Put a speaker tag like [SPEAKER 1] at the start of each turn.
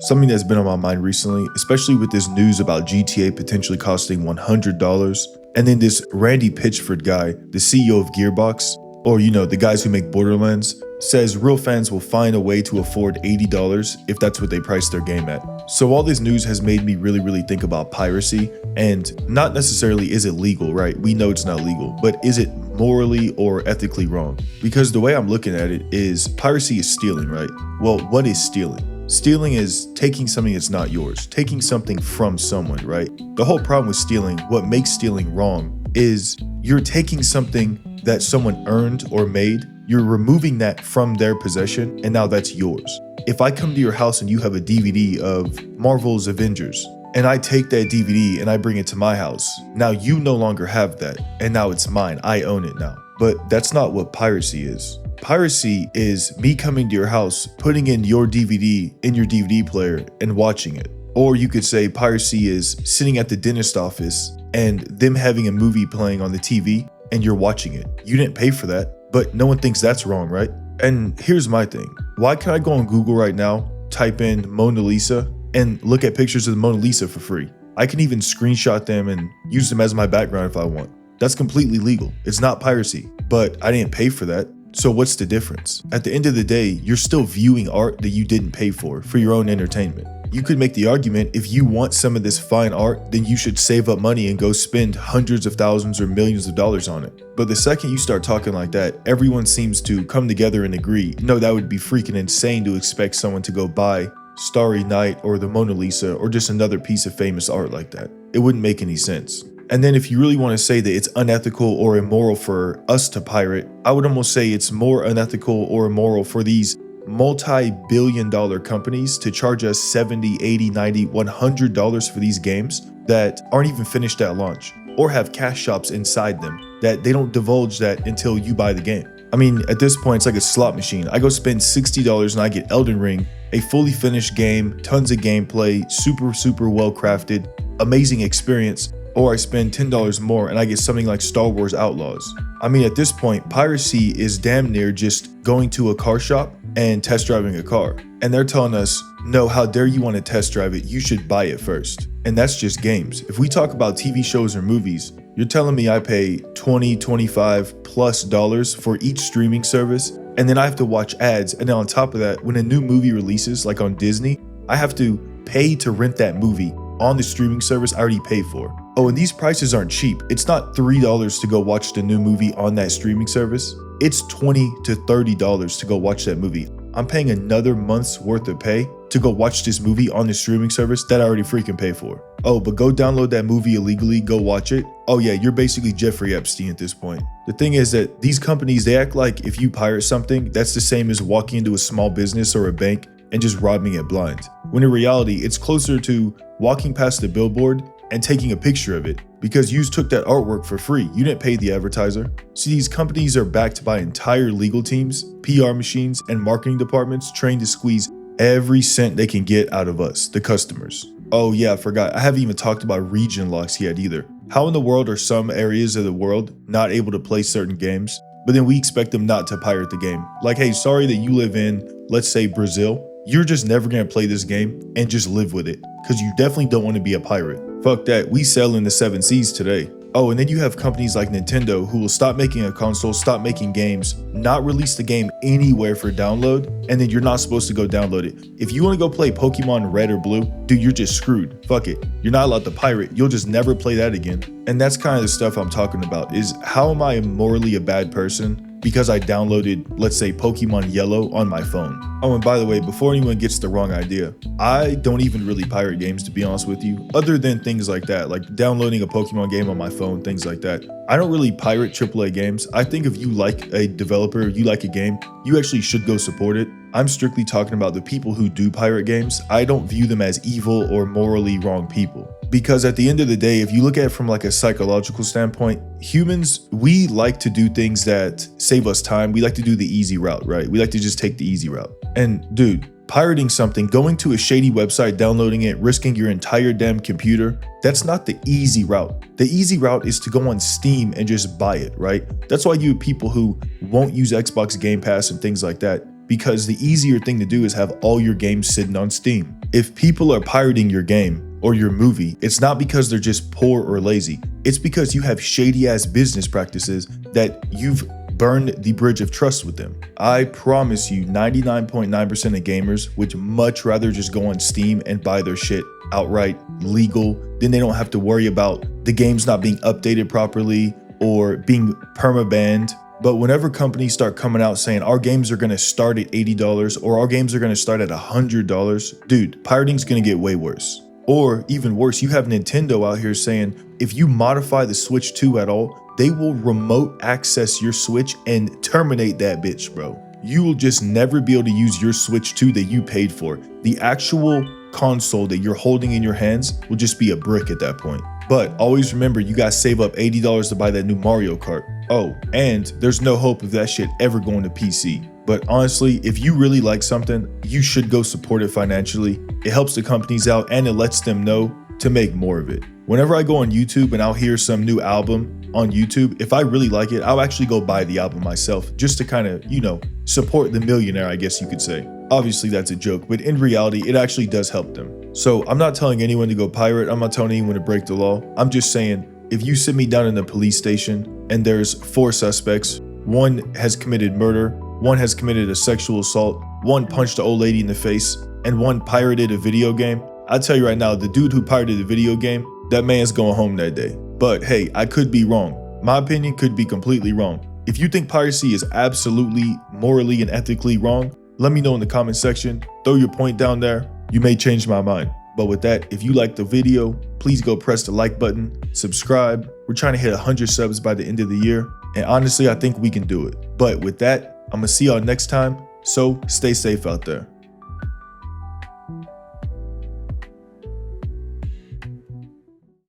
[SPEAKER 1] Something that's been on my mind recently, especially with this news about GTA potentially costing $100, and then this Randy Pitchford guy, the CEO of Gearbox, or the guys who make Borderlands, says real fans will find a way to afford $80 if that's what they price their game at. So all this news has made me really think about piracy, and not necessarily is it legal, right? We know it's not legal, but is it morally or ethically wrong? Because the way I'm looking at it is piracy is stealing, right? Well, what is stealing? Stealing is taking something that's not yours, taking something from someone, right? The whole problem with stealing, what makes stealing wrong, is you're taking something that someone earned or made, you're removing that from their possession, and now that's yours. If I come to your house and you have a DVD of Marvel's Avengers, and I take that DVD and I bring it to my house, now you no longer have that, and now it's mine, I own it now. But that's not what piracy is. Piracy is me coming to your house, putting in your DVD in your DVD player and watching it. Or you could say piracy is sitting at the dentist office and them having a movie playing on the TV and you're watching it. You didn't pay for that, but no one thinks that's wrong, right? And here's my thing. Why can't I go on Google right now, type in Mona Lisa, and look at pictures of the Mona Lisa for free? I can even screenshot them and use them as my background if I want. That's completely legal. It's not piracy, but I didn't pay for that. So what's the difference? At the end of the day, you're still viewing art that you didn't pay for your own entertainment. You could make the argument, if you want some of this fine art, then you should save up money and go spend hundreds of thousands or millions of dollars on it. But the second you start talking like that, everyone seems to come together and agree, no, that would be freaking insane to expect someone to go buy Starry Night or the Mona Lisa or just another piece of famous art like that. It wouldn't make any sense. And then if you really want to say that it's unethical or immoral for us to pirate, I would almost say it's more unethical or immoral for these multi-billion-dollar companies to charge us $70, $80, $90, $100 for these games that aren't even finished at launch, or have cash shops inside them that they don't divulge that until you buy the game. I mean, at this point, it's like a slot machine. I go spend $60 and I get Elden Ring, a fully finished game, tons of gameplay, super well crafted, amazing experience, or I spend $10 more and I get something like Star Wars Outlaws. I mean, at this point, piracy is damn near just going to a car shop and test driving a car. And they're telling us, no, how dare you want to test drive it? You should buy it first. And that's just games. If we talk about TV shows or movies, you're telling me I pay $20, $25+ for each streaming service, and then I have to watch ads. And then on top of that, when a new movie releases, like on Disney, I have to pay to rent that movie on the streaming service I already paid for. Oh, and these prices aren't cheap. It's not $3 to go watch the new movie on that streaming service. It's $20 to $30 to go watch that movie. I'm paying another month's worth of pay to go watch this movie on the streaming service that I already freaking pay for. Oh, but go download that movie illegally, go watch it. Oh yeah, you're basically Jeffrey Epstein at this point. The thing is that these companies, they act like if you pirate something, that's the same as walking into a small business or a bank and just robbing it blind. When in reality, it's closer to walking past the billboard and taking a picture of it, because you took that artwork for free. You didn't pay the advertiser. See, these companies are backed by entire legal teams, PR machines, and marketing departments trained to squeeze every cent they can get out of us, the customers. Oh yeah, I forgot. I haven't even talked about region locks yet either. How in the world are some areas of the world not able to play certain games, but then we expect them not to pirate the game? Like, hey, sorry that you live in, let's say, Brazil. You're just never gonna play this game and just live with it, because you definitely don't want to be a pirate. Fuck that, we sell in the 7 seas today. Oh, and then you have companies like Nintendo who will stop making a console, stop making games, not release the game anywhere for download, and then you're not supposed to go download it. If you want to go play Pokemon Red or Blue, dude, you're just screwed. Fuck it. You're not allowed to pirate. You'll just never play that again. And that's kind of the stuff I'm talking about, is how am I morally a bad person because I downloaded, let's say, Pokemon Yellow on my phone. Oh, and by the way, before anyone gets the wrong idea, I don't even really pirate games, to be honest with you, other than things like that, like downloading a Pokemon game on my phone, things like that. I don't really pirate AAA games. I think if you like a developer, you like a game, you actually should go support it. I'm strictly talking about the people who do pirate games. I don't view them as evil or morally wrong people. Because at the end of the day, if you look at it from like a psychological standpoint, humans, we like to do things that save us time. We like to do the easy route, right? We like to just take the easy route. And dude, pirating something, going to a shady website, downloading it, risking your entire damn computer, that's not the easy route. The easy route is to go on Steam and just buy it, right? That's why you have people who won't use Xbox Game Pass and things like that, because the easier thing to do is have all your games sitting on Steam. If people are pirating your game or your movie, it's not because they're just poor or lazy. It's because you have shady ass business practices that you've burned the bridge of trust with them. I promise you 99.9% of gamers would much rather just go on Steam and buy their shit outright legal. Then they don't have to worry about the games not being updated properly or being perma-banned. But whenever companies start coming out saying our games are gonna start at $80 or our games are gonna start at $100, dude, pirating's gonna get way worse. Or even worse, you have Nintendo out here saying if you modify the Switch 2 at all, they will remote access your Switch and terminate that bitch, bro. You will just never be able to use your Switch 2 that you paid for. The actual console that you're holding in your hands will just be a brick at that point. But always remember, you guys save up $80 to buy that new Mario Kart. Oh, and there's no hope of that shit ever going to PC. But honestly, if you really like something, you should go support it financially. It helps the companies out and it lets them know to make more of it. Whenever I go on YouTube and I'll hear some new album on YouTube, if I really like it, I'll actually go buy the album myself just to kind of, support the millionaire, I guess you could say. Obviously that's a joke, but in reality, it actually does help them. So I'm not telling anyone to go pirate. I'm not telling anyone to break the law. I'm just saying, if you sit me down in the police station and there's 4 suspects, one has committed murder, one has committed a sexual assault, one punched an old lady in the face, and one pirated a video game, I'll tell you right now, the dude who pirated the video game, that man's going home that day. But hey, I could be wrong. My opinion could be completely wrong. If you think piracy is absolutely morally and ethically wrong, let me know in the comment section. Throw your point down there. You may change my mind. But with that, if you liked the video, please go press the like button, subscribe. We're trying to hit 100 subs by the end of the year. And honestly, I think we can do it. But with that, I'm gonna see y'all next time. So stay safe out there.